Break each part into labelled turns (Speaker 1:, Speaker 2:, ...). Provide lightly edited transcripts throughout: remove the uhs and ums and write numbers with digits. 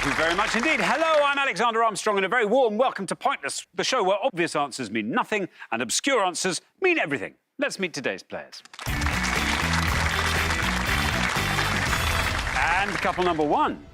Speaker 1: you very much indeed. Hello, I'm Alexander Armstrong, and a very warm welcome to Pointless, the show where obvious answers mean nothing and obscure answers mean everything. Let's meet today's players. And couple number one.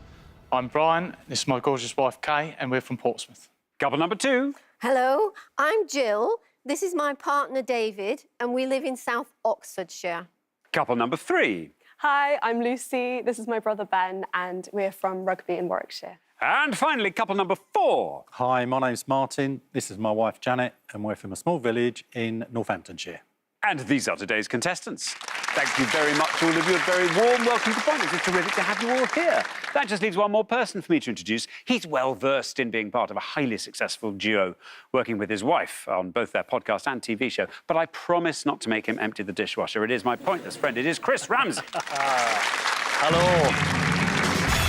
Speaker 2: I'm Brian, this is my gorgeous wife Kay, and we're from Portsmouth.
Speaker 1: Couple number two.
Speaker 3: Hello, I'm Jill. This is my partner David, and we live in South Oxfordshire.
Speaker 1: Couple number three.
Speaker 4: Hi, I'm Lucy. This is my brother Ben, and we're from Rugby in Warwickshire.
Speaker 1: And finally, couple number four.
Speaker 5: Hi, my name's Martin. This is my wife Janet, and we're from a small village in Northamptonshire.
Speaker 1: And these are today's contestants. Thank you very much, all of you. A very warm welcome to Pointless. It's terrific to have you all here. That just leaves one more person for me to introduce. He's well-versed in being part of a highly successful duo, working with his wife on both their podcast and TV show. But I promise not to make him empty the dishwasher. It is my Pointless friend. It is Chris Ramsey.
Speaker 6: Hello.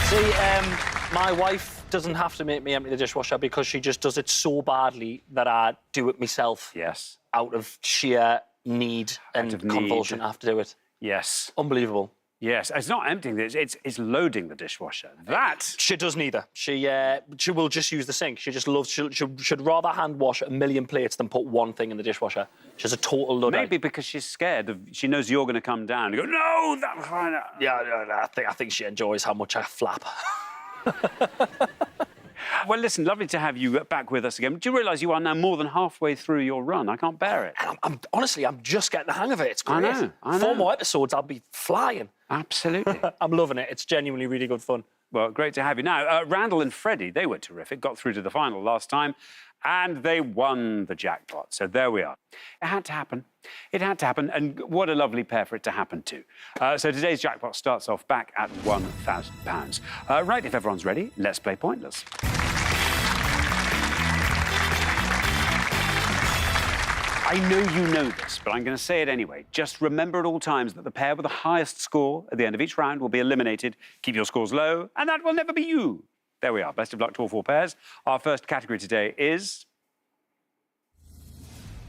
Speaker 6: See, my wife doesn't have to make me empty the dishwasher because she just does it so badly that I do it myself.
Speaker 1: Yes.
Speaker 6: Out of sheer need and compulsion, I have to do it.
Speaker 1: Yes.
Speaker 6: Unbelievable.
Speaker 1: Yes. It's not emptying this, it's loading the dishwasher. That...
Speaker 6: She does neither. She will just use the sink. She just loves... She'd rather hand wash 1,000,000 plates than put one thing in the dishwasher. She's a total Luddite.
Speaker 1: Maybe because she's scared of... She knows you're going to come down and go, no, that...
Speaker 6: Yeah, I think she enjoys how much I flap.
Speaker 1: Well, listen, lovely to have you back with us again. Do you realise you are now more than halfway through your run? I can't bear it.
Speaker 6: And honestly, I'm just getting the hang of it. It's great.
Speaker 1: I know.
Speaker 6: 4 more episodes, I'll be flying.
Speaker 1: Absolutely.
Speaker 6: I'm loving it. It's genuinely really good fun.
Speaker 1: Well, great to have you. Now, Randall and Freddie, they were terrific, got through to the final last time, and they won the jackpot. So there we are. It had to happen. It had to happen, and what a lovely pair for it to happen to. So today's jackpot starts off back at £1,000. Right, if everyone's ready, let's play Pointless. I know you know this, but I'm going to say it anyway. Just remember at all times that the pair with the highest score at the end of each round will be eliminated. Keep your scores low, and that will never be you. There we are. Best of luck to all 4 pairs. Our first category today is...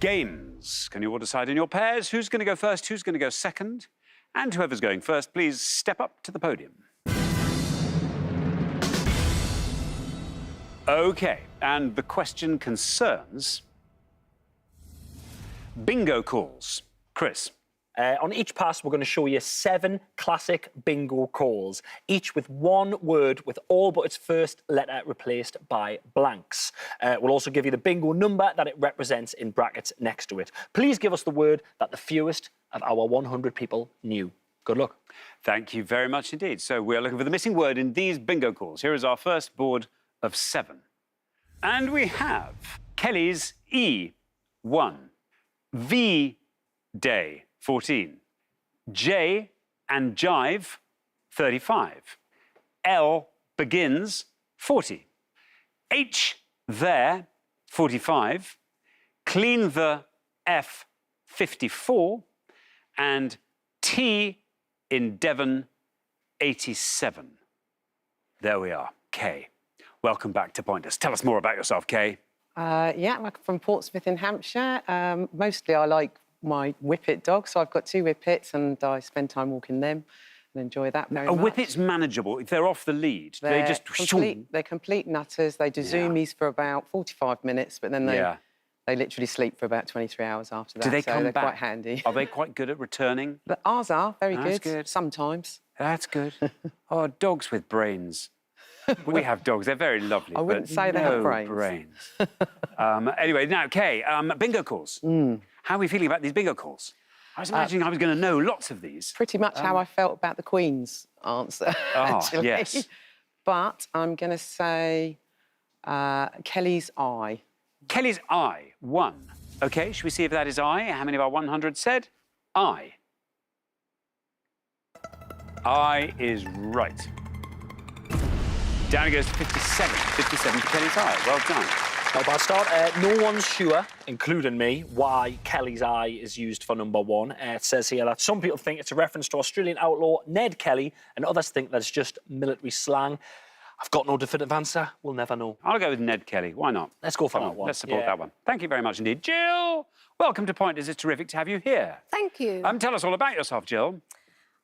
Speaker 1: games. Can you all decide in your pairs who's going to go first, who's going to go second? And whoever's going first, please step up to the podium. OK, and the question concerns... bingo calls. Chris.
Speaker 6: On each pass, we're going to show you 7 classic bingo calls, each with one word with all but its first letter replaced by blanks. We'll also give you the bingo number that it represents in brackets next to it. Please give us the word that the fewest of our 100 people knew. Good luck.
Speaker 1: Thank you very much indeed. So we're looking for the missing word in these bingo calls. Here is our first board of 7. And we have Kelly's E1. V Day, 14. J and Jive, 35. L begins, 40. H there, 45. Clean the F, 54. And T in Devon, 87. There we are. Kay, welcome back to Pointless. Tell us more about yourself, Kay.
Speaker 7: Yeah, I'm from Portsmouth in Hampshire. Mostly I like my Whippet dog, so I've got 2 Whippets and I spend time walking them and enjoy that very much.
Speaker 1: A Whippet's manageable. If they're off the lead, they just...
Speaker 7: They're complete nutters. They do zoomies for about 45 minutes, but then they literally sleep for about 23 hours after that.
Speaker 1: Do they come
Speaker 7: they're
Speaker 1: back?
Speaker 7: Quite handy.
Speaker 1: Are they quite good at returning?
Speaker 7: But ours are very
Speaker 1: That's
Speaker 7: good.
Speaker 1: good.
Speaker 7: Sometimes.
Speaker 1: That's good. Oh, dogs with brains. We have dogs. They're very lovely.
Speaker 7: I wouldn't say they have brains.
Speaker 1: Anyway, now, Kay, bingo calls. How are we feeling about these bingo calls? I was imagining I was going to know lots of these.
Speaker 7: Pretty much how I felt about the Queen's answer, actually.
Speaker 1: Yes.
Speaker 7: But I'm going to say Kelly's eye.
Speaker 1: Kelly's eye, 1. OK, should we see if that is I? How many of our 100 said I? I is right. Down it goes to 57. 57 for Kelly's eye. Well done.
Speaker 6: Not a bad start. No one's sure, including me, why Kelly's eye is used for number 1. It says here that some people think it's a reference to Australian outlaw Ned Kelly, and others think that it's just military slang. I've got no definitive answer. We'll never know.
Speaker 1: I'll go with Ned Kelly. Why not?
Speaker 6: Let's go for that one.
Speaker 1: Let's support that one. Thank you very much indeed. Jill, welcome to Pointless. It's terrific to have you here.
Speaker 3: Thank you.
Speaker 1: Tell us all about yourself, Jill.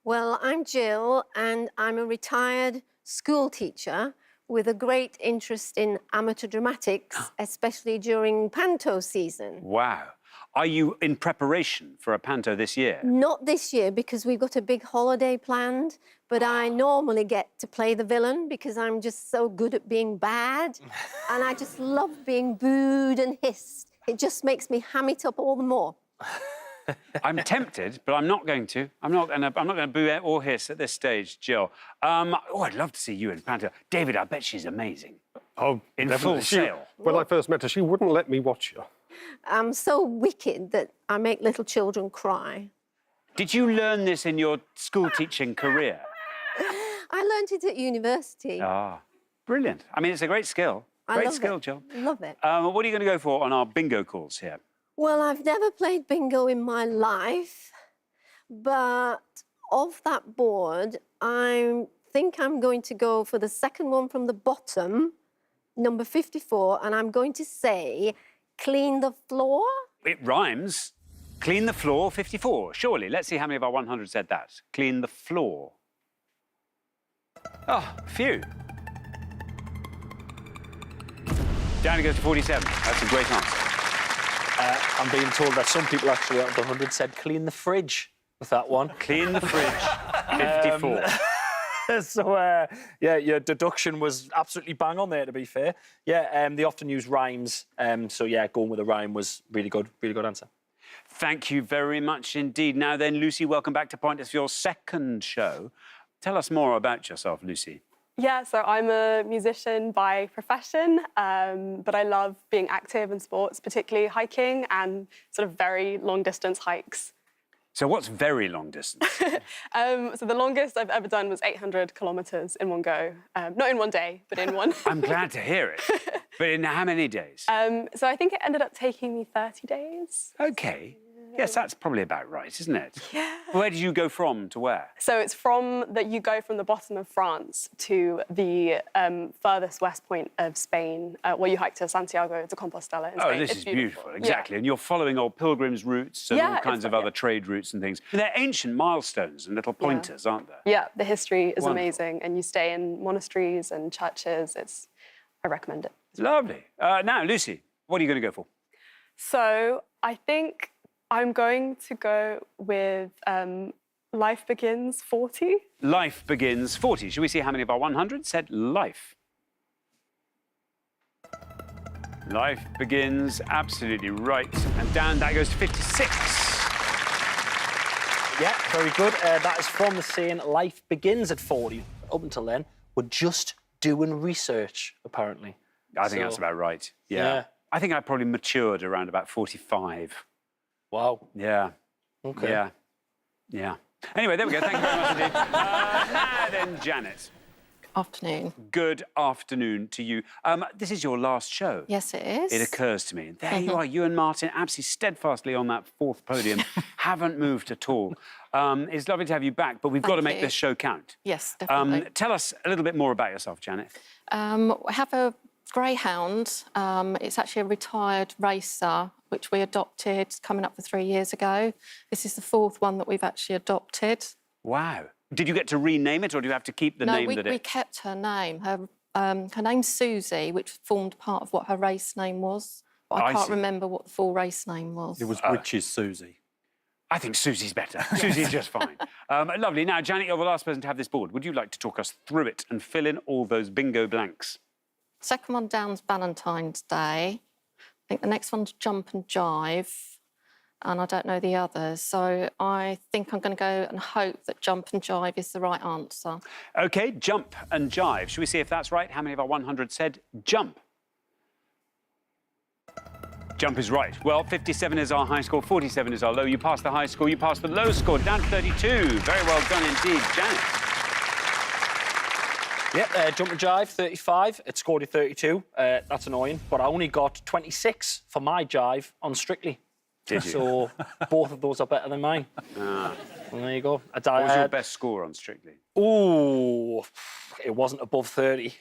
Speaker 3: Well, I'm Jill, and I'm a retired school teacher with a great interest in amateur dramatics, especially during panto season.
Speaker 1: Wow. Are you in preparation for a panto this year?
Speaker 3: Not this year because we've got a big holiday planned, but I normally get to play the villain because I'm just so good at being bad and I just love being booed and hissed. It just makes me ham it up all the more.
Speaker 1: I'm tempted, but I'm not going to. I'm not going to boo or hiss at this stage, Jill. I'd love to see you in panto. David, I bet she's amazing.
Speaker 8: Oh,
Speaker 1: In
Speaker 8: definitely.
Speaker 1: full sail.
Speaker 8: When I first met her, she wouldn't let me watch her.
Speaker 3: I'm so wicked that I make little children cry.
Speaker 1: Did you learn this in your school teaching career?
Speaker 3: I learnt it at university.
Speaker 1: Ah, brilliant. I mean, it's a great skill.
Speaker 3: I
Speaker 1: Great
Speaker 3: love
Speaker 1: skill,
Speaker 3: it.
Speaker 1: Jill.
Speaker 3: Love it.
Speaker 1: What are you going to go for on our bingo calls here?
Speaker 3: Well, I've never played bingo in my life, but of that board, I think I'm going to go for the second one from the bottom, number 54, and I'm going to say, clean the floor.
Speaker 1: It rhymes. Clean the floor, 54. Surely. Let's see how many of our 100 said that. Clean the floor. Oh, phew. Down it goes to 47. That's a great answer.
Speaker 6: I'm being told that some people actually out of the 100 said clean the fridge with that one.
Speaker 1: Clean the fridge, 54.
Speaker 6: So, yeah, your deduction was absolutely bang on there, to be fair. Yeah, they often use rhymes. So, yeah, going with a rhyme was really good answer.
Speaker 1: Thank you very much indeed. Now then, Lucy, welcome back to Pointless for your second show. Tell us more about yourself, Lucy.
Speaker 4: Yeah, so I'm a musician by profession, but I love being active in sports, particularly hiking and sort of very long-distance hikes.
Speaker 1: So what's very long distance?
Speaker 4: So the longest I've ever done was 800 kilometres in one go. Not in one day, but in one.
Speaker 1: I'm glad to hear it. But in how many days?
Speaker 4: So I think it ended up taking me 30 days.
Speaker 1: OK. Yes, that's probably about right, isn't it? Yeah. Where did you go from to where?
Speaker 4: So it's you go from the bottom of France to the furthest west point of Spain, where you hike to Santiago de Compostela in Spain.
Speaker 1: Oh, this
Speaker 4: It's
Speaker 1: is beautiful, exactly.
Speaker 4: Yeah.
Speaker 1: And you're following old pilgrims' routes and
Speaker 4: Yeah,
Speaker 1: all kinds of other trade routes and things. They're ancient milestones and little pointers, aren't they?
Speaker 4: Yeah, the history is
Speaker 1: Wonderful.
Speaker 4: amazing, and you stay in monasteries and churches. I recommend it.
Speaker 1: Lovely. Now, Lucy, what are you going to go for?
Speaker 4: So I think I'm going to go with Life Begins 40.
Speaker 1: Life begins 40. Shall we see how many of our 100 said life? Life begins, absolutely right. And down that goes to 56.
Speaker 6: Yeah, very good. That is from the saying life begins at 40. Up until then, we're just doing research, apparently.
Speaker 1: I think that's about right. Yeah. I think I probably matured around about 45.
Speaker 6: Wow.
Speaker 1: Yeah.
Speaker 6: Okay.
Speaker 1: Yeah. Yeah. Anyway, there we go. Thank you very much indeed. Now then, Janet.
Speaker 9: Afternoon.
Speaker 1: Good afternoon to you. This is your last show.
Speaker 9: Yes, it is.
Speaker 1: It occurs to me. And there you are, you and Martin, absolutely steadfastly on that fourth podium, haven't moved at all. It's lovely to have you back, but we've got to make this show count.
Speaker 9: Yes, definitely.
Speaker 1: Tell us a little bit more about yourself, Janet.
Speaker 9: I have a greyhound. It's actually a retired racer, which we adopted coming up for 3 years ago. This is the fourth one that we've actually adopted.
Speaker 1: Wow. Did you get to rename it, or do you have to keep the name that
Speaker 9: we kept her name. Her name's Susie, which formed part of what her race name was. But I can't remember what the full race name was.
Speaker 5: It was Witch's Susie.
Speaker 1: I think Susie's better. Susie's just fine. Lovely. Now, Janet, you're the last person to have this board. Would you like to talk us through it and fill in all those bingo blanks?
Speaker 9: Second one down's Valentine's Day. I think the next one's Jump and Jive. And I don't know the others. So I think I'm going to go and hope that Jump and Jive is the right answer.
Speaker 1: OK, Jump and Jive. Shall we see if that's right? How many of our 100 said jump? Jump is right. Well, 57 is our high score, 47 is our low. You passed the high score, you passed the low score, down to 32. Very well done indeed, Janet.
Speaker 6: Yep, Jump and Jive, 35. It scored you 32. That's annoying. But I only got 26 for my jive on Strictly.
Speaker 1: Did you?
Speaker 6: So both of those are better than mine. Well, there you go.
Speaker 1: What was your best score on Strictly?
Speaker 6: Ooh, it wasn't above 30.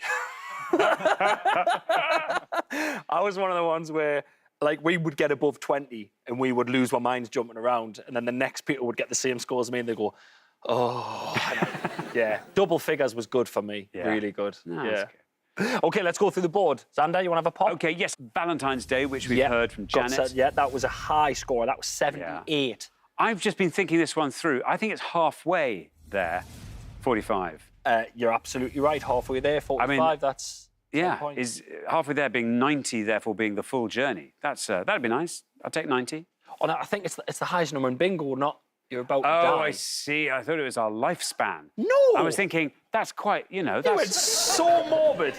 Speaker 6: I was one of the ones where, like, we would get above 20 and we would lose our minds jumping around, and then the next people would get the same score as me and they'd go, oh. Yeah, double figures was good for me.
Speaker 1: Yeah.
Speaker 6: Really good.
Speaker 1: No,
Speaker 6: yeah.
Speaker 1: that's good.
Speaker 6: OK, let's go through the board. Xander, you want to have a pop?
Speaker 1: OK, yes, Valentine's Day, which we've heard from Janet.
Speaker 6: Yeah, that was a high score. That was 78.
Speaker 1: I've just been thinking this one through. I think it's halfway there, 45.
Speaker 6: You're absolutely right. Halfway there, 45.
Speaker 1: I mean,
Speaker 6: that's
Speaker 1: yeah. Is halfway there being 90, therefore being the full journey? That'd be nice. I'll take 90.
Speaker 6: Oh, no, I think it's the highest number in bingo, not you're about to die.
Speaker 1: Oh, I see. I thought it was our lifespan.
Speaker 6: No.
Speaker 1: I was thinking that's quite. You know,
Speaker 6: You went
Speaker 1: that's
Speaker 6: so morbid.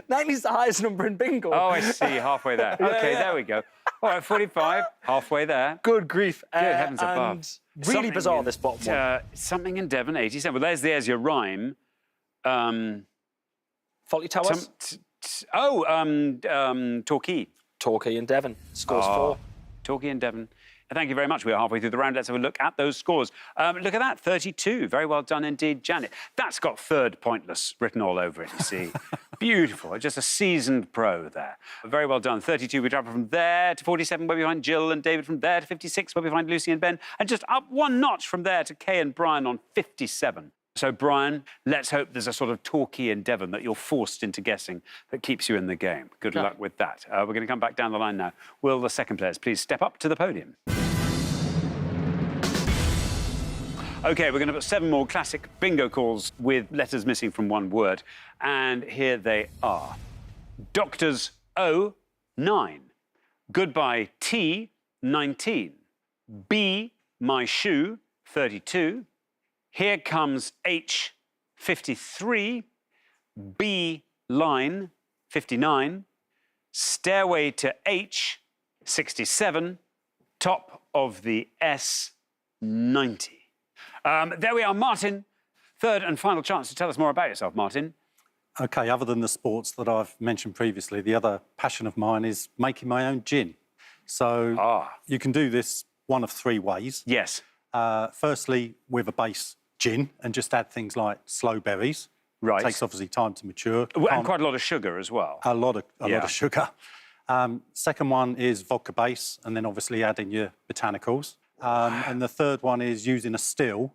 Speaker 6: 90's the highest number in bingo.
Speaker 1: Oh, I see. Halfway there. OK, there we go. All right, 45. Halfway there.
Speaker 6: Good grief.
Speaker 1: Good heavens above.
Speaker 6: And really bizarre, this bottom one.
Speaker 1: Something in Devon, 87. Well, there's your rhyme.
Speaker 6: Faulty Towers?
Speaker 1: Torquay.
Speaker 6: Torquay and Devon. Scores 4.
Speaker 1: Torquay and Devon. Thank you very much. We're halfway through the round. Let's have a look at those scores. Look at that, 32. Very well done indeed, Janet. That's got third pointless written all over it, you see. Beautiful. Just a seasoned pro there. Very well done. 32, we travel from there to 47, where we find Jill and David, from there to 56, where we find Lucy and Ben, and just up one notch from there to Kay and Brian on 57. So, Brian, let's hope there's a sort of Torquay and Devon that you're forced into guessing that keeps you in the game. Good luck with that. We're going to come back down the line now. Will the second players please step up to the podium? OK, we're going to put 7 more classic bingo calls with letters missing from one word. And here they are. Doctors O, 9. Goodbye T, 19. B, my shoe, 32. Here comes H, 53. B, line, 59. Stairway to H, 67. Top of the S, 90. There we are, Martin. Third and final chance to tell us more about yourself, Martin.
Speaker 5: OK, other than the sports that I've mentioned previously, the other passion of mine is making my own gin. So you can do this one of 3 ways.
Speaker 1: Yes.
Speaker 5: Firstly, with a base gin and just add things like sloe berries.
Speaker 1: Right.
Speaker 5: It takes obviously time to mature.
Speaker 1: And quite a lot of sugar as well.
Speaker 5: A lot of sugar. Second one is vodka base, and then obviously adding your botanicals. And the third one is using a still,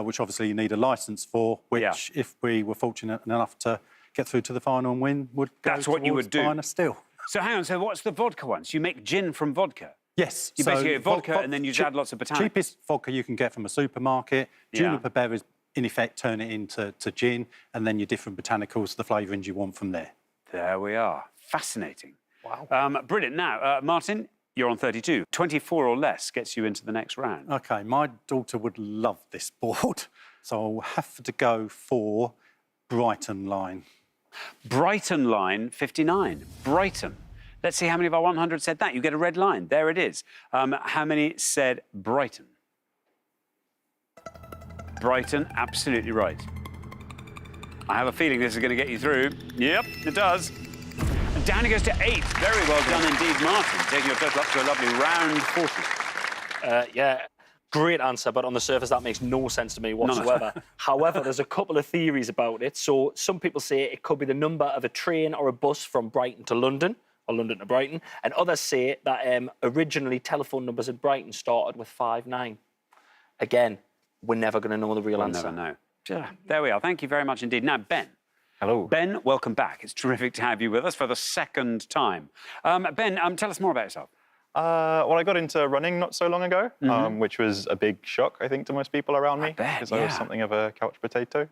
Speaker 5: which obviously you need a licence for, which if we were fortunate enough to get through to the final and win, would go
Speaker 1: That's what you would do.
Speaker 5: buying a still.
Speaker 1: So hang on, so what's the vodka one? So you make gin from vodka?
Speaker 5: Yes.
Speaker 1: You basically get vodka and then you add lots of botanicals.
Speaker 5: Cheapest vodka you can get from a supermarket. Juniper berries, in effect, turn it into gin, and then your different botanicals, the flavourings you want from there.
Speaker 1: There we are. Fascinating.
Speaker 6: Wow.
Speaker 1: Brilliant. Now, Martin, you're on 32. 24 or less gets you into the next round.
Speaker 5: OK, my daughter would love this board, so I'll have to go for Brighton line.
Speaker 1: Brighton line, 59. Brighton. Let's see how many of our 100 said that. You get a red line. There it is. How many said Brighton? Brighton, absolutely right. I have a feeling this is going to get you through. Yep, it does. And down it goes to 8. Very well done indeed, Martin. Taking your total up to a lovely round 40.
Speaker 6: Yeah, great answer, but on the surface that makes no sense to me whatsoever. However, there's a couple of theories about it. So some people say it could be the number of a train or a bus from Brighton to London, or London to Brighton, and others say that originally telephone numbers at Brighton started with 59. Again, we're never going to know the real answer.
Speaker 1: We'll never know. Yeah, there we are. Thank you very much indeed. Now, Ben.
Speaker 8: Hello.
Speaker 1: Ben, welcome back. It's terrific to have you with us for the second time. Ben, tell us more about yourself.
Speaker 10: Well, I got into running not so long ago, which was a big shock, I think, to most people around me. Because I was something of a couch potato.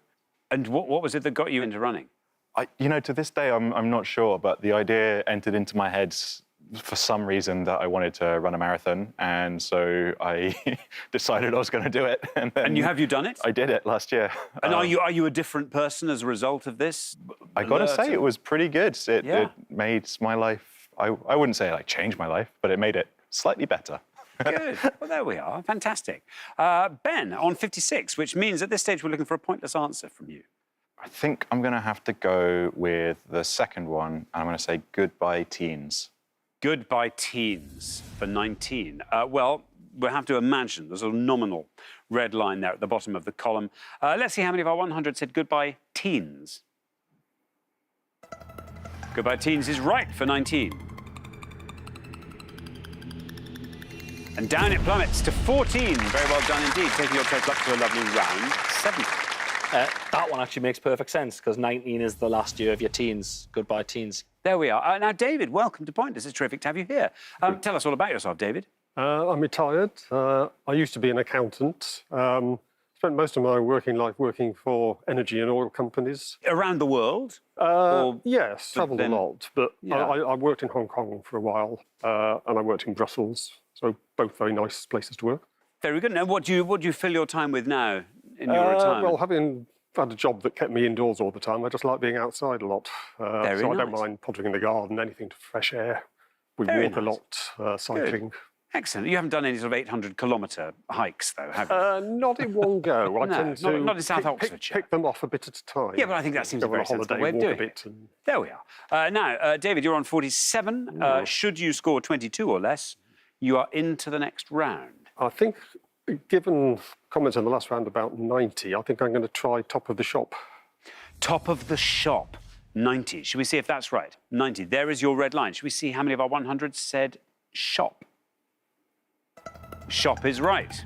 Speaker 1: And what was it that got you into running?
Speaker 10: To this day, I'm not sure, but the idea entered into my head for some reason that I wanted to run a marathon, and so I decided I was going to do it. And
Speaker 1: have you done it?
Speaker 10: I did it last year.
Speaker 1: And are you a different person as a result of this?
Speaker 10: I got to say, it was pretty good. It made my life, I wouldn't say it changed my life, but it made it slightly better.
Speaker 1: Good. Well, there we are. Fantastic. Ben, on 56, which means at this stage we're looking for a pointless answer from you.
Speaker 10: I think I'm going to have to go with the second one, and I'm going to say Goodbye Teens.
Speaker 1: Goodbye Teens for 19. Well, we'll have to imagine there's a nominal red line there at the bottom of the column. Let's see how many of our 100 said Goodbye Teens. Goodbye Teens is right for 19. And down it plummets to 14. Very well done indeed, taking your total up to a lovely round 70.
Speaker 6: That one actually makes perfect sense because 19 is the last year of your teens. Goodbye, teens.
Speaker 1: There we are. Now, David, welcome to Pointers. It's terrific to have you here. Tell us all about yourself, David.
Speaker 8: I'm retired. I used to be an accountant. Spent most of my working life working for energy and oil companies.
Speaker 1: Around the world?
Speaker 8: Yes, travelled a lot. But
Speaker 1: Yeah.
Speaker 8: I worked in Hong Kong for a while, and I worked in Brussels. So both very nice places to work.
Speaker 1: Very good. Now, what do you fill your time with now in your retirement?
Speaker 8: Well, having had a job that kept me indoors all the time, I just like being outside a lot.
Speaker 1: Very
Speaker 8: so I don't
Speaker 1: nice.
Speaker 8: mind pottering in the garden, anything to fresh air. We
Speaker 1: Very
Speaker 8: walk a
Speaker 1: nice.
Speaker 8: lot, cycling.
Speaker 1: Excellent. You haven't done any sort of 800-kilometre hikes, though, have you?
Speaker 8: Not in one go. I
Speaker 1: No,
Speaker 8: tend to
Speaker 1: not in South Oxfordshire.
Speaker 8: pick them off a bit at a time.
Speaker 1: Yeah, but I think that seems
Speaker 8: Go
Speaker 1: a
Speaker 8: on
Speaker 1: very
Speaker 8: a
Speaker 1: sensible
Speaker 8: holiday,
Speaker 1: way of
Speaker 8: walk
Speaker 1: doing
Speaker 8: a bit.
Speaker 1: it. There we are. Now, David, you're on 47. Should you score 22 or less, you are into the next round.
Speaker 8: I think, given comments in the last round about 90, I think I'm going to try top of the shop.
Speaker 1: Top of the shop, 90. Should we see if that's right? 90. There is your red line. Should we see how many of our 100 said shop? Shop is right.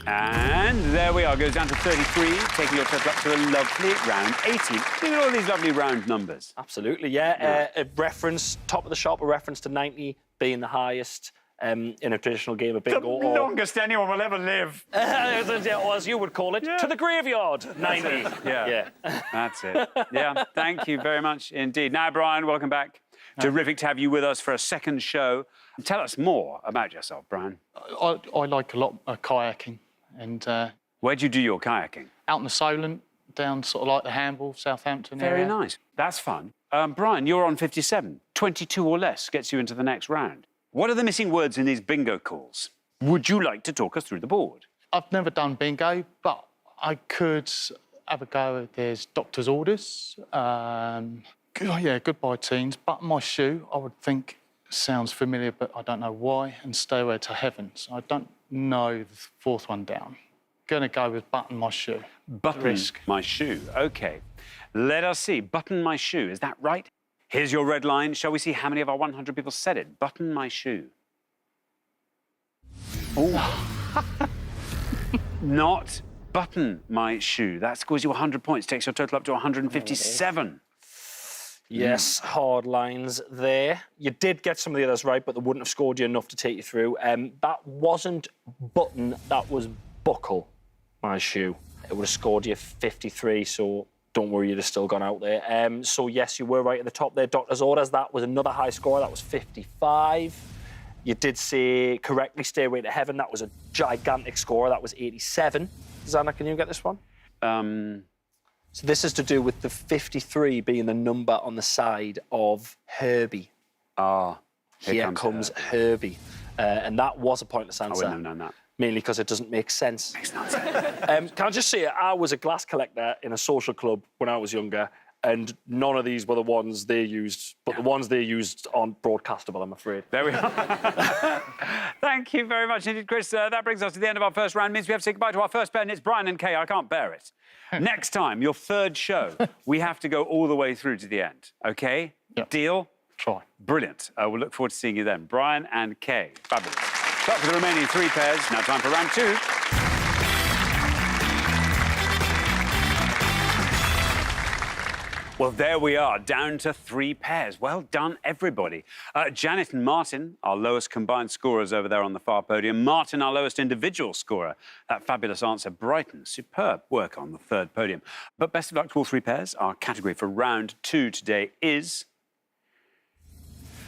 Speaker 1: And there we are. Goes down to 33, taking your total up to a lovely round 18. Look at all these lovely round numbers.
Speaker 6: Absolutely, yeah. A reference, top of the shop, a reference to 90 being the highest in a traditional game of bingo.
Speaker 1: The longest anyone will ever live.
Speaker 6: Or as you would call it, to the graveyard, 90.
Speaker 1: Yeah. That's it. Yeah, thank you very much indeed. Now, Brian, welcome back. Terrific to have you with us for a second show. Tell us more about yourself, Brian.
Speaker 2: I like a lot of kayaking and
Speaker 1: Where do you do your kayaking?
Speaker 2: out in the Solent, down sort of like the Hamble, Southampton
Speaker 1: Very
Speaker 2: area.
Speaker 1: nice. That's fun. Brian, you're on 57. 22 or less gets you into the next round. What are the missing words in these bingo calls? Would you like to talk us through the board?
Speaker 2: I've never done bingo, but I could have a go. There's doctor's orders. Goodbye teens. Button my shoe, I would think sounds familiar, but I don't know why. And Stairway to Heaven. So I don't know the fourth one down. Gonna go with button my shoe.
Speaker 1: Button
Speaker 2: Risk.
Speaker 1: my shoe. OK. Let us see. Button my shoe. Is that right? Here's your red line. Shall we see how many of our 100 people said it? Button my shoe. Oh. Not button my shoe. That scores you 100 points, takes your total up to 157.
Speaker 6: Yes, hard lines there. You did get some of the others right, but they wouldn't have scored you enough to take you through. That wasn't button, that was buckle, my shoe. It would have scored you 53, so don't worry, you'd have still gone out there. So, yes, you were right at the top there. Doctor's orders, that was another high score. That was 55. You did say correctly, Stairway to Heaven. That was a gigantic score. That was 87. Zana, can you get this one? So this is to do with the 53 being the number on the side of Herbie. Here comes Herbie. And that was a pointless answer.
Speaker 1: I wouldn't have known that.
Speaker 6: Mainly because it doesn't make sense.
Speaker 1: Makes no sense.
Speaker 6: Can I just say, I was a glass collector in a social club when I was younger, and none of these were the ones they used, but the ones they used aren't broadcastable, I'm afraid.
Speaker 1: There we are. Thank you very much indeed, Chris. That brings us to the end of our first round. Means we have to say goodbye to our first pair, and it's Brian and Kay. I can't bear it. Next time, your third show, we have to go all the way through to the end. OK?
Speaker 2: Yep.
Speaker 1: Deal?
Speaker 2: Try.
Speaker 1: Brilliant. We'll look forward to seeing you then. Brian and Kay. Fabulous. But for the remaining three pairs, now time for round two. Well, there we are, down to three pairs. Well done, everybody. Janet and Martin, our lowest combined scorers over there on the far podium. Martin, our lowest individual scorer. That fabulous answer. Brighton, superb work on the third podium. But best of luck to all three pairs. Our category for round two today is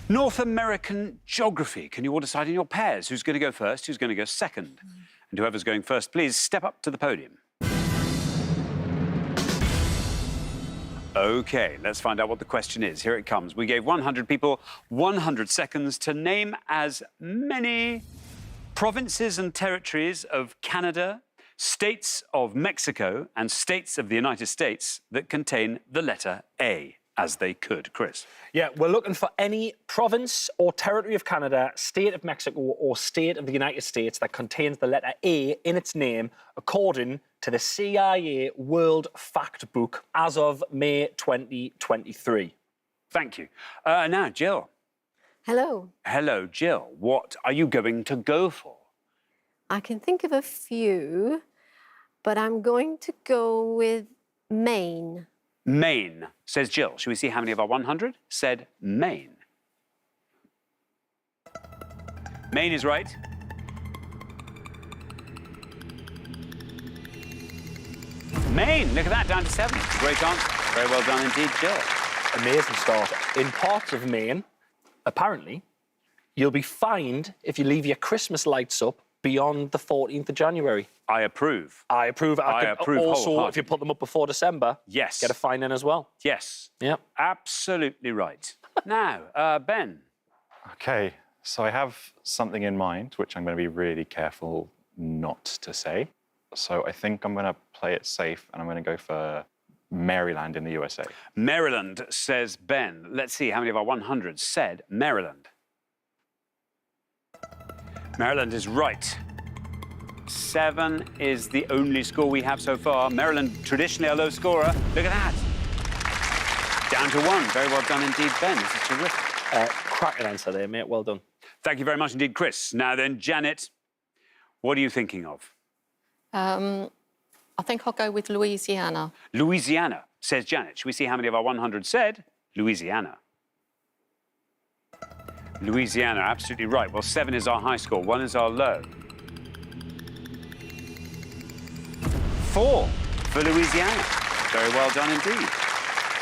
Speaker 1: North American geography. Can you all decide in your pairs who's going to go first, who's going to go second? And whoever's going first, please step up to the podium. OK, let's find out what the question is. Here it comes. We gave 100 people 100 seconds to name as many provinces and territories of Canada, states of Mexico, and states of the United States that contain the letter A as they could. Chris?
Speaker 6: Yeah, we're looking for any province or territory of Canada, state of Mexico, or state of the United States that contains the letter A in its name, according to the CIA World Fact Book as of May 2023.
Speaker 1: Thank you. Now, Jill.
Speaker 3: Hello.
Speaker 1: Hello, Jill. What are you going to go for?
Speaker 3: I can think of a few. but I'm going to go with Maine.
Speaker 1: Maine, says Jill. Shall we see how many of our 100 said Maine? Maine is right. Maine, look at that, down to 7. Great answer. Very well done indeed, Jill.
Speaker 6: Amazing start. In parts of Maine, apparently, you'll be fined if you leave your Christmas lights up beyond the 14th of January.
Speaker 1: I approve.
Speaker 6: I approve.
Speaker 1: I approve
Speaker 6: Also, if
Speaker 1: wholeheartedly.
Speaker 6: you put them up before December,
Speaker 1: Yes.
Speaker 6: get a fine in as well.
Speaker 1: Yes.
Speaker 6: Yep.
Speaker 1: Absolutely right. Now, Ben.
Speaker 10: Okay, so I have something in mind, which I'm going to be really careful not to say. So I think I'm going to play it safe, and I'm going to go for Maryland in the USA.
Speaker 1: Maryland, says Ben. Let's see how many of our 100 said Maryland. Maryland is right. 7 is the only score we have so far. Maryland, traditionally a low scorer. Look at that. Down to 1. Very well done indeed, Ben. This is terrific.
Speaker 6: Cracking answer there, mate. Well done.
Speaker 1: Thank you very much indeed, Chris. Now then, Janet, what are you thinking of?
Speaker 9: I think I'll go with Louisiana.
Speaker 1: Louisiana, says Janet. Shall we see how many of our 100 said Louisiana? Louisiana, absolutely right. Well, 7 is our high score, 1 is our low. 4 for Louisiana. Very well done indeed.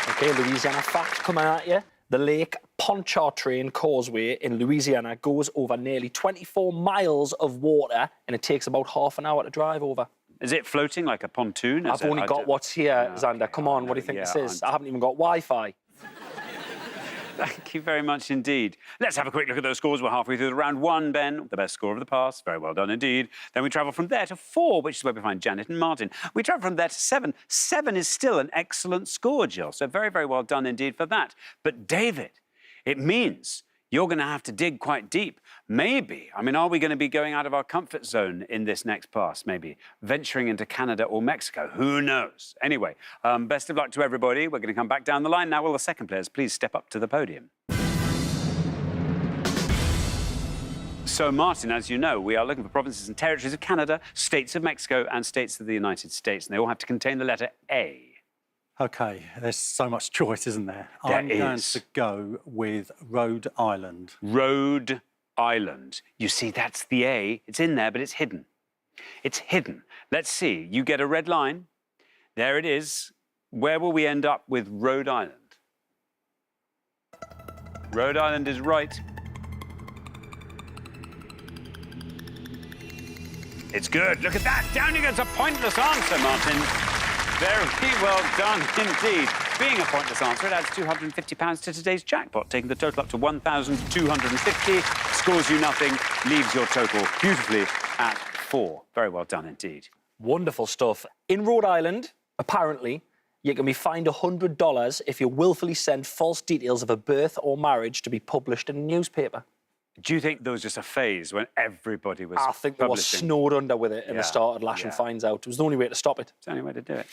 Speaker 6: OK, Louisiana fact coming at you. The Lake Pontchartrain Causeway in Louisiana goes over nearly 24 miles of water, and it takes about half an hour to drive over.
Speaker 1: Is it floating like a pontoon?
Speaker 6: I've only got what's here, Xander.
Speaker 1: Okay,
Speaker 6: Come on, what do you think
Speaker 1: yeah,
Speaker 6: this is? I haven't even got Wi-Fi.
Speaker 1: Thank you very much indeed. Let's have a quick look at those scores. We're halfway through the round 1, Ben, the best score of the past. Very well done indeed. Then we travel from there to 4, which is where we find Janet and Martin. We travel from there to 7. 7 is still an excellent score, Jill. So very, very well done indeed for that. But David, it means you're going to have to dig quite deep. Maybe, I mean, are we going to be going out of our comfort zone in this next pass? Maybe venturing into Canada or Mexico? Who knows? Anyway, best of luck to everybody. We're going to come back down the line now. Will the second players please step up to the podium? So, Martin, as you know, we are looking for provinces and territories of Canada, states of Mexico, and states of the United States. And they all have to contain the letter A.
Speaker 5: OK, there's so much choice, isn't there? I'm going to go with Rhode Island.
Speaker 1: Rhode Island. You see, that's the A. It's in there, but it's hidden. It's hidden. Let's see. You get a red line. There it is. Where will we end up with Rhode Island? Rhode Island is right. It's good. Look at that. Down you go. It's a pointless answer, Martin. Very well done indeed. Being a pointless answer, it adds £250 to today's jackpot, taking the total up to 1,250. Scores you nothing, leaves your total beautifully at 4. Very well done indeed.
Speaker 6: Wonderful stuff. In Rhode Island, apparently, you can be fined $100 if you willfully send false details of a birth or marriage to be published in a newspaper.
Speaker 1: Do you think there was just a phase when everybody was
Speaker 6: I think they were
Speaker 1: publishing?
Speaker 6: snowed under with it and they started lashing
Speaker 1: yeah.
Speaker 6: fines out. It was the only way to stop it.
Speaker 1: It's the only way to do it.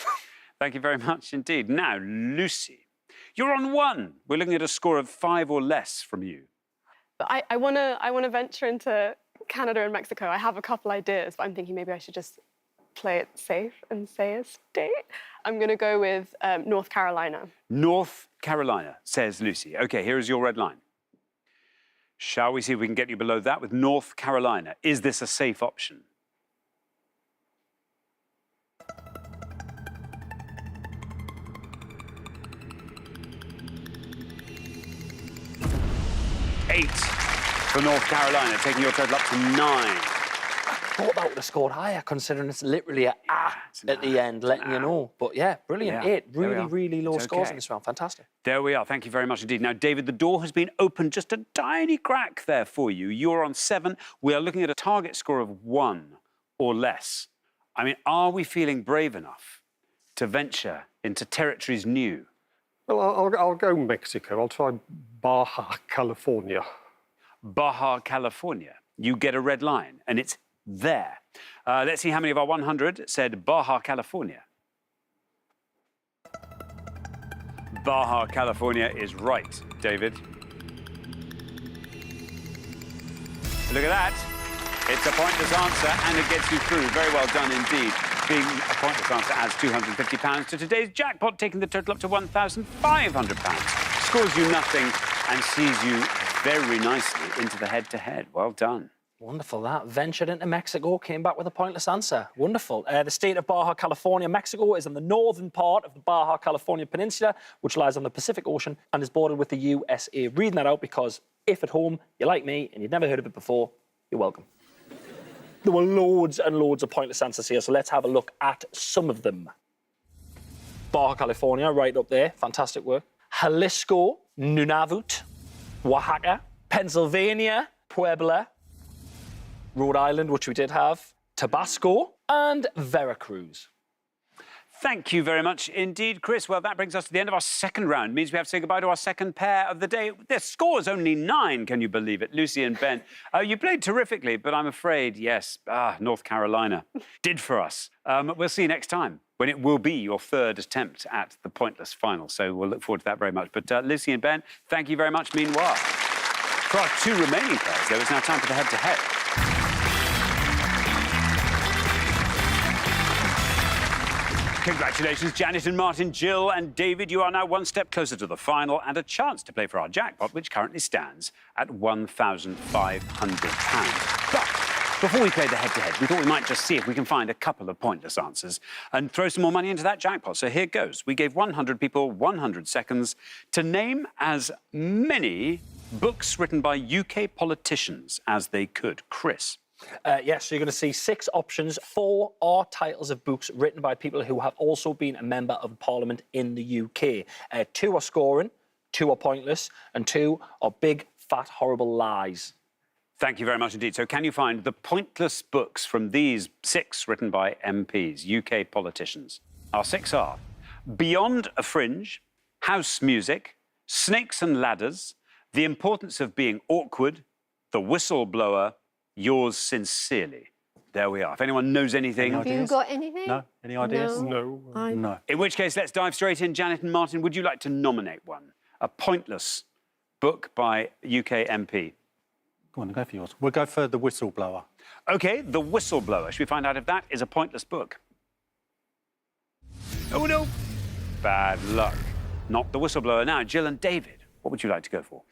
Speaker 1: Thank you very much indeed. Now, Lucy, you're on 1. We're looking at a score of 5 or less from you.
Speaker 4: But I want to venture into Canada and Mexico. I have a couple ideas, but I'm thinking maybe I should just play it safe and say a state. I'm going to go with North Carolina.
Speaker 1: North Carolina, says Lucy. OK, here is your red line. Shall we see if we can get you below that with North Carolina? Is this a safe option? Eight for North Carolina, taking your total up to 9.
Speaker 6: I thought that would have scored higher, considering it's literally a at the end, letting you know. But yeah, brilliant.
Speaker 1: Yeah,
Speaker 6: 8.
Speaker 1: there we
Speaker 6: Really,
Speaker 1: are.
Speaker 6: really low
Speaker 1: It's
Speaker 6: scores
Speaker 1: okay.
Speaker 6: in this round. Fantastic.
Speaker 1: There we are. Thank you very much indeed. Now, David, the door has been opened just a tiny crack there for you. You're on 7. We are looking at a target score of 1 or less. I mean, are we feeling brave enough to venture into territories new?
Speaker 8: Well, I'll go Mexico. I'll try Baja California.
Speaker 1: Baja California. You get a red line, and it's there. Let's see how many of our 100 said Baja California. Baja California is right, David. Look at that. It's a pointless answer, and it gets you through. Very well done indeed. being a pointless answer adds £250 to today's jackpot, taking the total up to £1,500. Scores you nothing and sees you very nicely into the head-to-head. Well done.
Speaker 6: Wonderful, that. Ventured into Mexico, came back with a pointless answer. Wonderful. The state of Baja California, Mexico, is in the northern part of the Baja California Peninsula, which lies on the Pacific Ocean and is bordered with the USA. Reading that out because if at home you're like me and you've never heard of it before, you're welcome. There were loads and loads of pointless answers here, so let's have a look at some of them. Baja California, right up there. Fantastic work. Jalisco, Nunavut, Oaxaca, Pennsylvania, Puebla, Rhode Island, which we did have, Tabasco, and Veracruz.
Speaker 1: Thank you very much indeed, Chris. Well, that brings us to the end of our second round. It means we have to say goodbye to our second pair of the day. Their score is only 9, can you believe it? Lucy and Ben, you played terrifically, but I'm afraid, yes, North Carolina did for us. We'll see you next time, when it will be your third attempt at the pointless final. So we'll look forward to that very much. But Lucy and Ben, thank you very much meanwhile. For our 2 remaining players, though, it's now time for the head-to-head. Congratulations, Janet and Martin, Jill and David. You are now one step closer to the final and a chance to play for our jackpot, which currently stands at £1,500. But before we play the head-to-head, we thought we might just see if we can find a couple of pointless answers and throw some more money into that jackpot. So here goes. We gave 100 people 100 seconds to name as many books written by UK politicians as they could. Chris.
Speaker 6: Yes, so you're going to see 6 options. 4 are titles of books written by people who have also been a member of Parliament in the UK. 2 are scoring, 2 are pointless, and 2 are big, fat, horrible lies.
Speaker 1: Thank you very much indeed. So can you find the pointless books from these 6 written by MPs, UK politicians? Our 6 are Beyond a Fringe, House Music, Snakes and Ladders, The Importance of Being Awkward, The Whistleblower, Yours sincerely. There we are. If anyone knows anything...
Speaker 3: Have you got anything?
Speaker 5: No? Any ideas?
Speaker 8: No.
Speaker 5: No.
Speaker 1: In which case, let's dive straight in. Janet and Martin, would you like to nominate one? A pointless book by UK MP.
Speaker 5: Go on, go for yours. We'll go for The Whistleblower.
Speaker 1: OK, The Whistleblower. Should we find out if that is a pointless book? Oh, no. Bad luck. Not The Whistleblower. Now, Jill and David, what would you like to go for?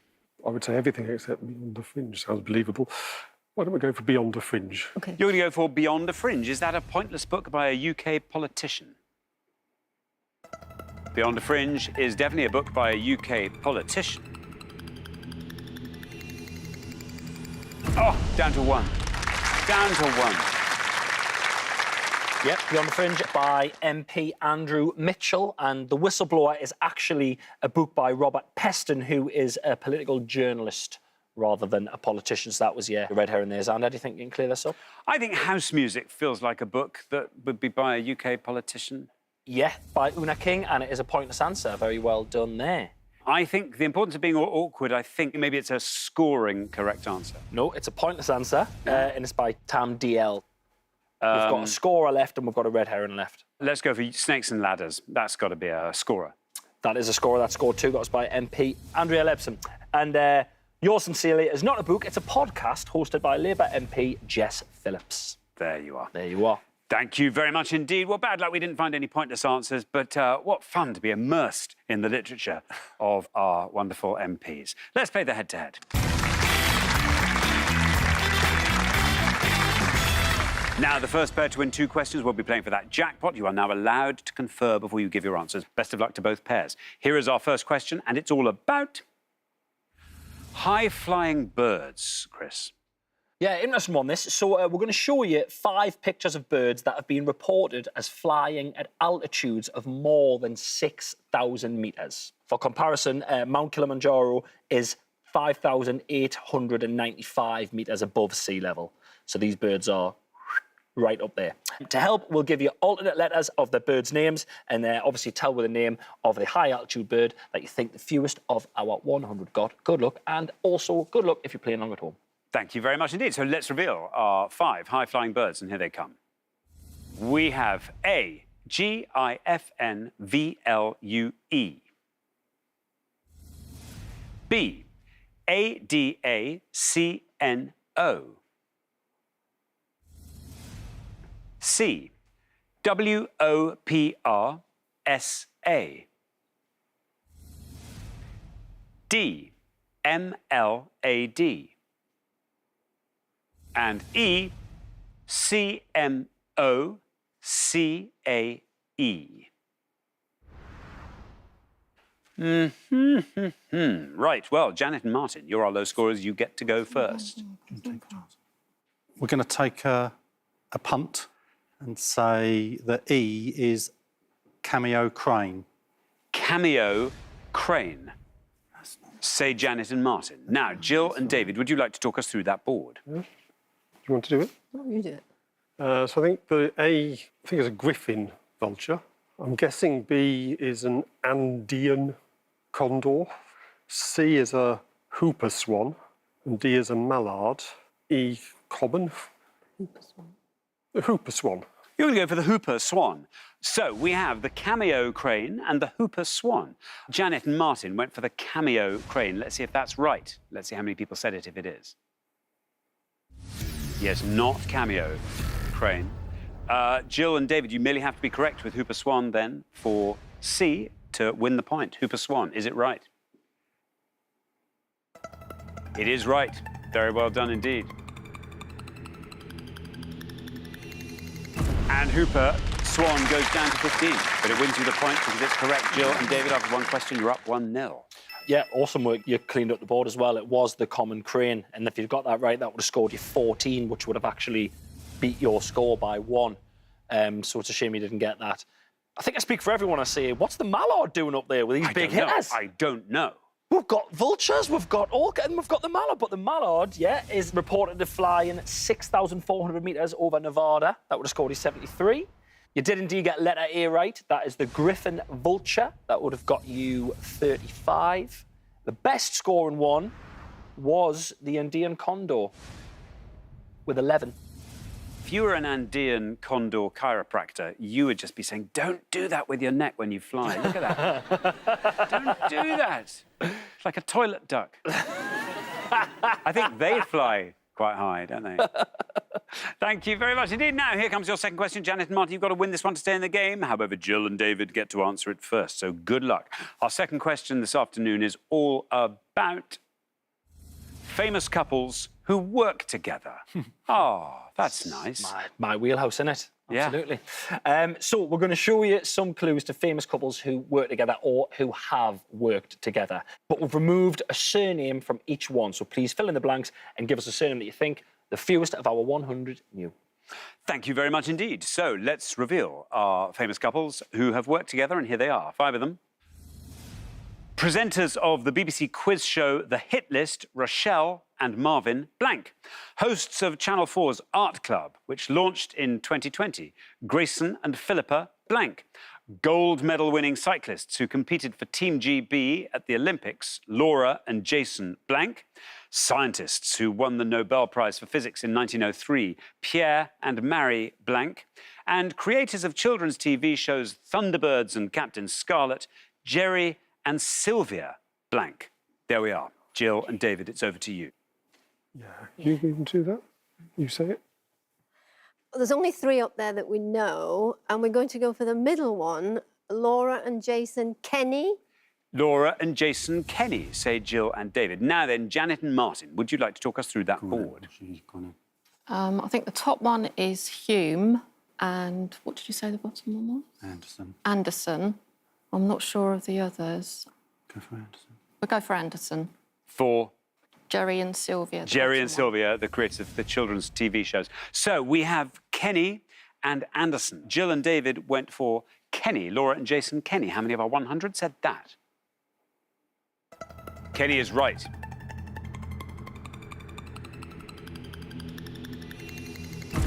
Speaker 8: I would say everything except Beyond the Fringe sounds believable. Why don't we go for Beyond the Fringe?
Speaker 3: OK.
Speaker 1: You're going to go for Beyond the Fringe. Is that a pointless book by a UK politician? Beyond the Fringe is definitely a book by a UK politician. Oh, down to 1. Down to 1.
Speaker 6: Yep, Beyond the Fringe by MP Andrew Mitchell. And The Whistleblower is actually a book by Robert Peston, who is a political journalist rather than a politician. So that was, yeah, red herring there. Xander, do you think you can clear this up?
Speaker 1: I think House Music feels like a book that would be by a UK politician.
Speaker 6: Yeah, by Una King, and it is a pointless answer. Very well done there.
Speaker 1: I think The Importance of Being Awkward, I think maybe it's a scoring correct answer.
Speaker 6: No, it's a pointless answer, and it's by Tam DL. We've got a scorer left and we've got a red herring left.
Speaker 1: Let's go for Snakes and Ladders. That's got to be a scorer.
Speaker 6: That is a scorer. That scored 2. That was by MP Andrea Lebson. And Yours Sincerely is not a book, it's a podcast hosted by Labour MP Jess Phillips.
Speaker 1: There you are.
Speaker 6: There you are.
Speaker 1: Thank you very much indeed. Well, bad luck, we didn't find any pointless answers, but what fun to be immersed in the literature of our wonderful MPs. Let's play the head-to-head. Now, the first pair to win 2 questions will be playing for that jackpot. You are now allowed to confer before you give your answers. Best of luck to both pairs. Here is our first question, and it's all about high-flying birds, Chris.
Speaker 6: Yeah, interesting one, this. So we're going to show you 5 pictures of birds that have been reported as flying at altitudes of more than 6,000 metres. For comparison, Mount Kilimanjaro is 5,895 metres above sea level. So these birds are right up there. To help, we'll give you alternate letters of the birds' names and obviously tell with the name of the high-altitude bird that you think the fewest of our 100 got. Good luck, and also good luck if you're playing along at home.
Speaker 1: Thank you very much indeed. So let's reveal our 5 high-flying birds, and here they come. We have A, G-I-F-N-V-L-U-E. B, A-D-A-C-N-O. C, W-O-P-R-S-A. D, M-L-A-D. And E, C-M-O-C-A-E. Right, well, Janet and Martin, you're our low scorers. You get to go first.
Speaker 5: We're going to take a punt and say that E is cameo crane.
Speaker 1: Cameo crane. Say Janet and Martin. Now, Jill and David, would you like to talk us through that board?
Speaker 8: Do you want to do it?
Speaker 3: Oh, you do it.
Speaker 8: So I think the A, I think is a griffin vulture. I'm guessing B is an Andean condor. C is a hooper swan. And D is a mallard. E, common.
Speaker 3: Hooper swan.
Speaker 8: The hooper swan.
Speaker 1: You're going to go for the hooper swan. So we have the cameo crane and the hooper swan. Janet and Martin went for the cameo crane. Let's see if that's right. Let's see how many people said it if it is. Yes, not cameo crane. Jill and David, you merely have to be correct with hooper swan then for C to win the point. Hooper swan, is it right? It is right. Very well done indeed. And hooper swan goes down to 15, but it wins you the point because it's correct. Jill and David, after one question, you're up 1-0.
Speaker 6: Yeah, awesome work. You cleaned up the board as well. It was the common crane. And if you'd got that right, that would have scored you 14, which would have actually beat your score by 1. So it's a shame you didn't get that. I think I speak for everyone. I say, what's the mallard doing up there with these big hitters?
Speaker 1: I don't know.
Speaker 6: We've got vultures, we've got orca, and we've got the mallard. But the mallard, yeah, is reported to fly in 6,400 metres over Nevada. That would have scored you 73. You did indeed get letter A right. That is the griffin vulture. That would have got you 35. The best scoring one was the Andean condor with 11.
Speaker 1: If you were an Andean condor chiropractor, you would just be saying, don't do that with your neck when you fly. Look at that. Don't do that. It's like a toilet duck. I think they fly quite high, don't they? Thank you very much indeed. Now, here comes your second question. Janet and Martin, you've got to win this one to stay in the game. However, Jill and David get to answer it first, so good luck. Our second question this afternoon is all about famous couples who work together. Oh, that's nice.
Speaker 6: My wheelhouse, isn't it?
Speaker 1: Yeah.
Speaker 6: Absolutely. So we're going to show you some clues to famous couples who work together or who have worked together. But we've removed a surname from each one. So please fill in the blanks and give us a surname that you think the fewest of our 100 knew.
Speaker 1: Thank you very much indeed. So let's reveal our famous couples who have worked together, and here they are, 5 of them. Presenters of the BBC quiz show The Hit List, Rochelle and Marvin Blank. Hosts of Channel 4's Art Club, which launched in 2020, Grayson and Philippa Blank. Gold medal winning cyclists who competed for Team GB at the Olympics, Laura and Jason Blank. Scientists who won the Nobel Prize for Physics in 1903, Pierre and Mary Blank. And creators of children's TV shows Thunderbirds and Captain Scarlet, Jerry and Sylvia Blank. There we are. Jill and David, it's over to you.
Speaker 8: Yeah, you can do that. You say it.
Speaker 3: Well, there's only 3 up there that we know, and we're going to go for the middle one, Laura and Jason Kenny.
Speaker 1: Laura and Jason Kenny, say Jill and David. Now then, Janet and Martin, would you like to talk us through that board?
Speaker 9: I think the top one is Hume, and what did you say the bottom one was?
Speaker 5: Anderson.
Speaker 9: Anderson. I'm not sure of the others.
Speaker 5: Go for Anderson.
Speaker 9: We'll go for Anderson.
Speaker 1: For
Speaker 9: Jerry and Sylvia.
Speaker 1: Jerry and Sylvia, the creators of the children's TV shows. So we have Kenny and Anderson. Jill and David went for Kenny. Laura and Jason Kenny. How many of our 100 said that? Kenny is right.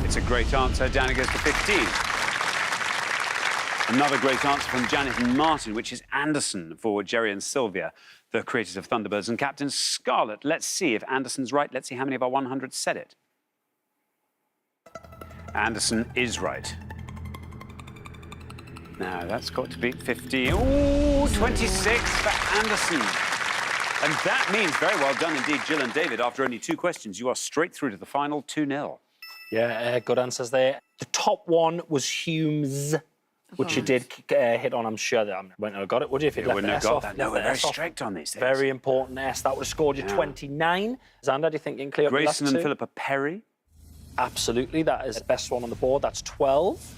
Speaker 1: It's a great answer. Down it goes to 15. Another great answer from Janet and Martin, which is Anderson for Jerry and Sylvia, the creators of Thunderbirds and Captain Scarlet. Let's see if Anderson's right. Let's see how many of our 100 said it. Anderson is right. Now, that's got to beat 50. Ooh, 26 for Anderson. And that means very well done indeed, Jill and David. After only 2 questions, you are straight through to the final 2-0.
Speaker 6: Yeah, good answers there. The top one was Humes, which you did hit on. I'm sure that I wouldn't have got it, would you? If you left
Speaker 1: wouldn't
Speaker 6: the
Speaker 1: have
Speaker 6: S
Speaker 1: got
Speaker 6: off.
Speaker 1: that. No, we're very strict on these things.
Speaker 6: Very important S. That would have scored you 29. Xander, do you think you can clear up the last
Speaker 1: Grayson and
Speaker 6: two?
Speaker 1: Philippa Perry.
Speaker 6: Absolutely, that is the best one on the board. That's 12.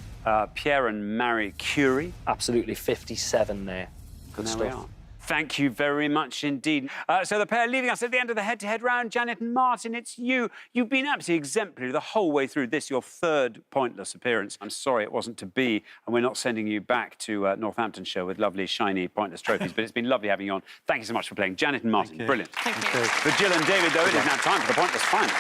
Speaker 1: Pierre and Marie Curie.
Speaker 6: Absolutely, 57 there. Good
Speaker 1: There
Speaker 6: stuff.
Speaker 1: we are. Thank you very much indeed. So the pair leaving us at the end of the head-to-head round, Janet and Martin, it's you. You've been absolutely exemplary the whole way through this, your third pointless appearance. I'm sorry it wasn't to be, and we're not sending you back to Northamptonshire with lovely, shiny, pointless trophies, but it's been lovely having you on. Thank you so much for playing. Janet and Martin, brilliant.
Speaker 9: Thank you.
Speaker 1: For Jill and David, though, it is now time for the pointless final.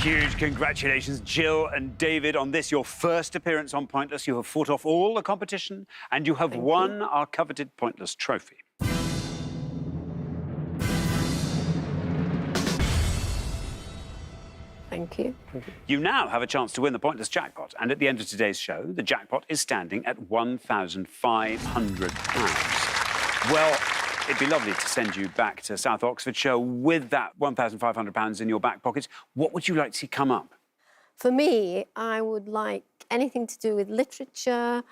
Speaker 1: Huge congratulations, Jill and David, on this, your first appearance on Pointless. You have fought off all the competition and you have won our coveted Pointless trophy.
Speaker 3: Thank you.
Speaker 1: You now have a chance to win the Pointless jackpot, and at the end of today's show, the jackpot is standing at £1,500. Well, it'd be lovely to send you back to South Oxfordshire with that £1,500 in your back pocket. What would you like to see come up?
Speaker 3: For me, I would like anything to do with literature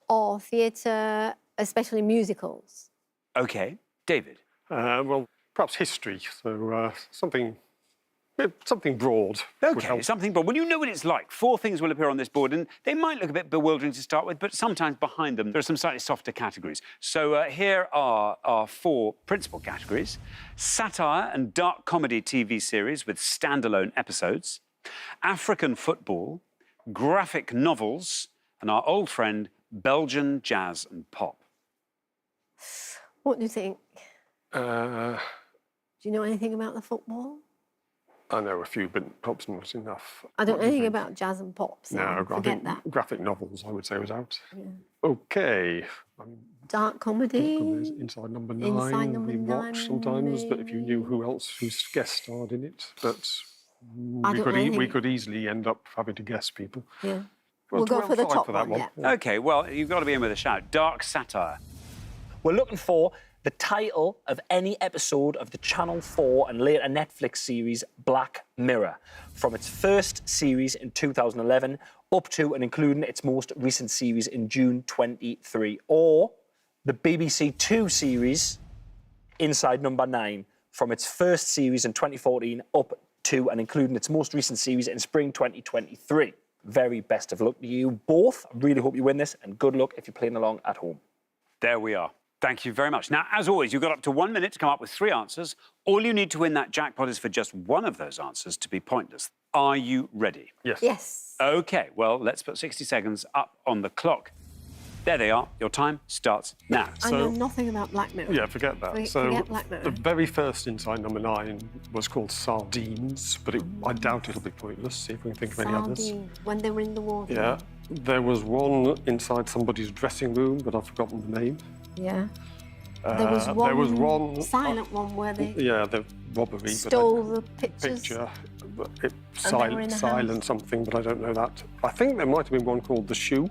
Speaker 3: or theatre, especially musicals.
Speaker 1: OK. David?
Speaker 8: Well, perhaps history, so something broad. would
Speaker 1: OK,
Speaker 8: help.
Speaker 1: something broad. Well, you know what it's like. 4 things will appear on this board, and they might look a bit bewildering to start with, but sometimes behind them there are some slightly softer categories. So here are our 4 principal categories. Satire and dark comedy TV series with standalone episodes, African football, graphic novels, and our old friend, Belgian jazz and pop.
Speaker 3: What do you think?
Speaker 8: Uh,
Speaker 3: Do you know anything about the football?
Speaker 8: I know a few, but pop's not enough.
Speaker 3: I don't
Speaker 8: What
Speaker 3: know
Speaker 8: do you
Speaker 3: anything
Speaker 8: think?
Speaker 3: about jazz and pop, so
Speaker 8: No, I
Speaker 3: forget
Speaker 8: think
Speaker 3: that.
Speaker 8: graphic novels, I would say, was out.
Speaker 3: Yeah.
Speaker 8: OK.
Speaker 3: Dark comedy.
Speaker 8: There's Inside Number 9
Speaker 3: Inside Number
Speaker 8: we
Speaker 3: 9,
Speaker 8: watch sometimes, but if you knew who else who's guest starred in it, but
Speaker 3: I
Speaker 8: we
Speaker 3: don't
Speaker 8: could,
Speaker 3: know
Speaker 8: we
Speaker 3: anything.
Speaker 8: could easily end up having to guess people.
Speaker 3: Yeah.
Speaker 8: Well,
Speaker 3: We'll go for the
Speaker 8: try
Speaker 3: top
Speaker 8: for that
Speaker 3: one, yeah.
Speaker 1: OK, well, you've got to be in with a shout. Dark satire.
Speaker 6: We're looking for the title of any episode of the Channel 4 and later Netflix series Black Mirror, from its first series in 2011 up to and including its most recent series in June 23, or the BBC 2 series Inside Number 9, from its first series in 2014 up to and including its most recent series in spring 2023. Very best of luck to you both. I really hope you win this, and good luck if you're playing along at home.
Speaker 1: There we are. Thank you very much. Now, as always, you've got up to 1 minute to come up with 3 answers. All you need to win that jackpot is for just one of those answers to be pointless. Are you ready?
Speaker 8: Yes.
Speaker 3: Yes.
Speaker 1: OK, well, let's put 60 seconds up on the clock. There they are. Your time starts now.
Speaker 3: I know nothing about Black Mirror.
Speaker 8: Yeah, forget that.
Speaker 3: Forget Black Mirror.
Speaker 8: The very first Inside Number 9 was called Sardines, but I doubt it'll be pointless. See if we can think of any others.
Speaker 3: Sardine, when they were in the water.
Speaker 8: Yeah. There was one inside somebody's dressing room, but I've forgotten the name.
Speaker 3: Yeah. There was one, silent one where they
Speaker 8: Yeah, the robbery.
Speaker 3: stole the pictures.
Speaker 8: Picture. But
Speaker 3: And they were in a
Speaker 8: silent
Speaker 3: house.
Speaker 8: something, but I don't know that. I think there might have been one called The Shoe.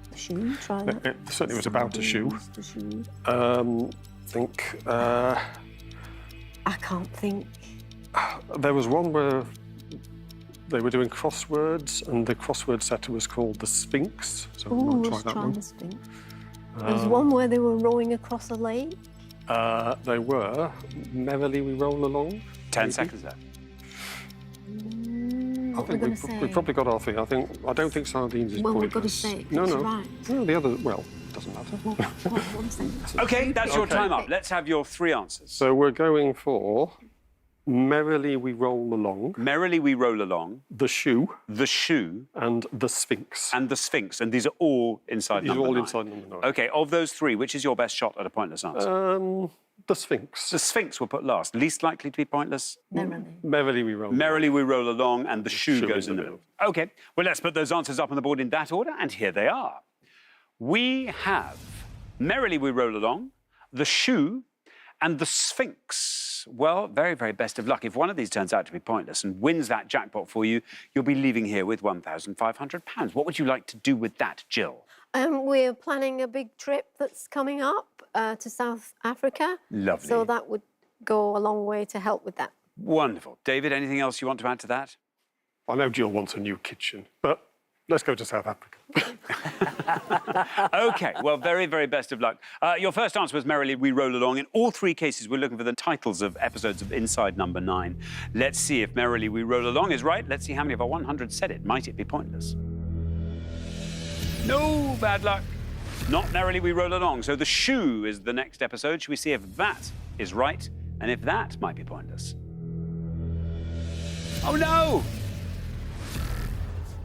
Speaker 3: The shoe, try that.
Speaker 8: It certainly was about a shoe.
Speaker 3: The shoe. I can't think.
Speaker 8: There was one where they were doing crosswords, and the crossword setter was called the Sphinx. So
Speaker 3: Ooh,
Speaker 8: we might
Speaker 3: let's
Speaker 8: try that
Speaker 3: try
Speaker 8: one.
Speaker 3: the Sphinx. There was one where they were rowing across a lake.
Speaker 8: They were Merrily We Roll Along.
Speaker 1: 10 seconds left.
Speaker 8: I
Speaker 3: What we're
Speaker 8: think
Speaker 3: going to say.
Speaker 8: we've probably got our thing. I don't think Sardines is
Speaker 3: Well, we've got to
Speaker 8: pointless.
Speaker 3: say it,
Speaker 8: No,
Speaker 3: it's
Speaker 8: no.
Speaker 3: right.
Speaker 8: No, the other, well, doesn't matter.
Speaker 3: One second.
Speaker 1: OK, that's your
Speaker 8: Okay.
Speaker 1: time up. Let's have your 3 answers.
Speaker 8: So we're going for Merrily We Roll Along,
Speaker 1: Merrily We Roll Along,
Speaker 8: The Shoe,
Speaker 1: The Shoe,
Speaker 8: and The Sphinx.
Speaker 1: and The Sphinx. And these are all inside
Speaker 8: These are
Speaker 1: number
Speaker 8: all
Speaker 1: 9.
Speaker 8: inside number 9.
Speaker 1: OK, of those 3, which is your best shot at a pointless answer?
Speaker 8: The Sphinx.
Speaker 1: The Sphinx we'll put last. Least likely to be pointless?
Speaker 3: Merrily.
Speaker 8: Merrily We Roll Along.
Speaker 1: Merrily We Roll Along, and The Shoe
Speaker 8: Shoe
Speaker 1: goes in the middle. OK, well, let's put those answers up on the board in that order, and here they are. We have Merrily We Roll Along, The Shoe, and The Sphinx. Well, very, very best of luck. If one of these turns out to be pointless and wins that jackpot for you, you'll be leaving here with £1,500. What would you like to do with that, Jill?
Speaker 3: We're planning a big trip that's coming up to South Africa.
Speaker 1: Lovely.
Speaker 3: So that would go a long way to help with that.
Speaker 1: Wonderful. David, anything else you want to add to that?
Speaker 8: I know Jill wants a new kitchen, but let's go to South Africa.
Speaker 1: OK, well, very, very best of luck. Your first answer was Merrily We Roll Along. In all three cases, we're looking for the titles of episodes of Inside Number 9. Let's see if Merrily We Roll Along is right. Let's see how many of our 100 said it. Might it be pointless? No, bad luck. Not Merrily We Roll Along. So The Shoe is the next episode. Should we see if that is right and if that might be pointless? Oh, no!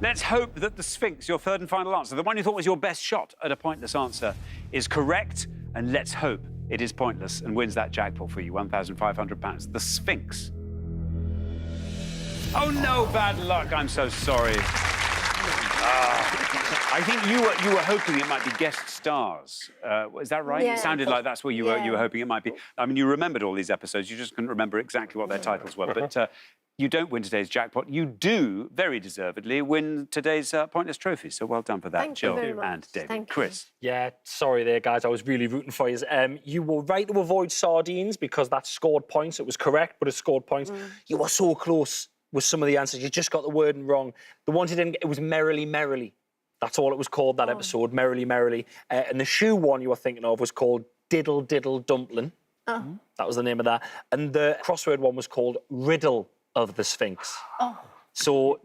Speaker 1: Let's hope that the Sphinx, your third and final answer, the one you thought was your best shot at a pointless answer, is correct. And let's hope it is pointless and wins that jackpot for you, £1,500. The Sphinx. Oh, no, bad luck. I'm so sorry. I think you were hoping it might be guest stars. Is that right?
Speaker 3: Yeah.
Speaker 1: It sounded like that's what you were hoping it might be. I mean, you remembered all these episodes. You just couldn't remember exactly what their titles were. But you don't win today's jackpot. You do, very deservedly, win today's Pointless Trophy. So well done for that,
Speaker 3: Thank you
Speaker 1: Jill
Speaker 3: very much.
Speaker 1: and David.
Speaker 3: Thank you.
Speaker 1: Chris.
Speaker 6: Yeah, sorry there, guys. I was really rooting for you. You were right to avoid sardines because that scored points. It was correct, but it scored points. You were so close with some of the answers. You just got the wording wrong. The ones you didn't get, it was Merrily, Merrily. That's all it was called, that episode, Merrily, Merrily. And the shoe one you were thinking of was called Diddle, Diddle, Dumpling. That was the name of that. And the crossword one was called Riddle of the Sphinx. So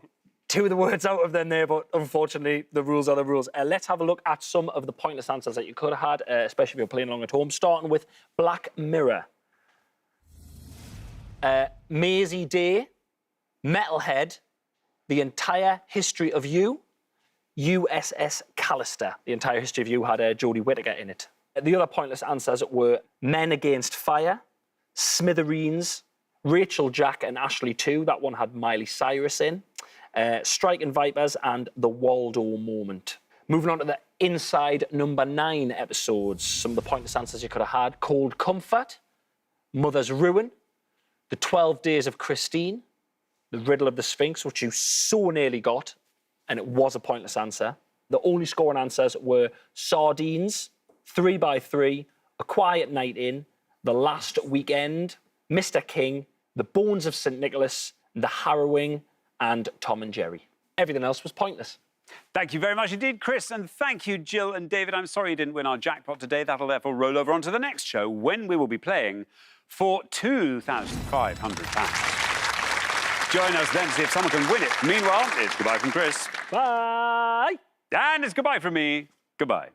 Speaker 6: 2 of the words out of them there, but unfortunately, the rules are the rules. Let's have a look at some of the pointless answers that you could have had, especially if you're playing along at home, starting with Black Mirror. Maisie Day, Metalhead, The Entire History of You, USS Callister. The Entire History of You had Jodie Whittaker in it. The other pointless answers were Men Against Fire, Smithereens, Rachel, Jack and Ashley 2. That one had Miley Cyrus in. Striking Vipers and The Waldo Moment. Moving on to the Inside Number 9 episodes. Some of the pointless answers you could have had. Cold Comfort, Mother's Ruin, The 12 Days of Christine, The Riddle of the Sphinx, which you so nearly got, and it was a pointless answer. The only scoring answers were Sardines, 3x3, A Quiet Night In, The Last Weekend, Mr. King, The Bones of St. Nicholas, The Harrowing, and Tom and Jerry. Everything else was pointless.
Speaker 1: Thank you very much indeed, Chris, and thank you, Jill and David. I'm sorry you didn't win our jackpot today. That'll therefore roll over onto the next show when we will be playing for £2,500. Join us then to see if someone can win it. Meanwhile, it's goodbye from Chris.
Speaker 6: Bye!
Speaker 1: And it's goodbye from me. Goodbye.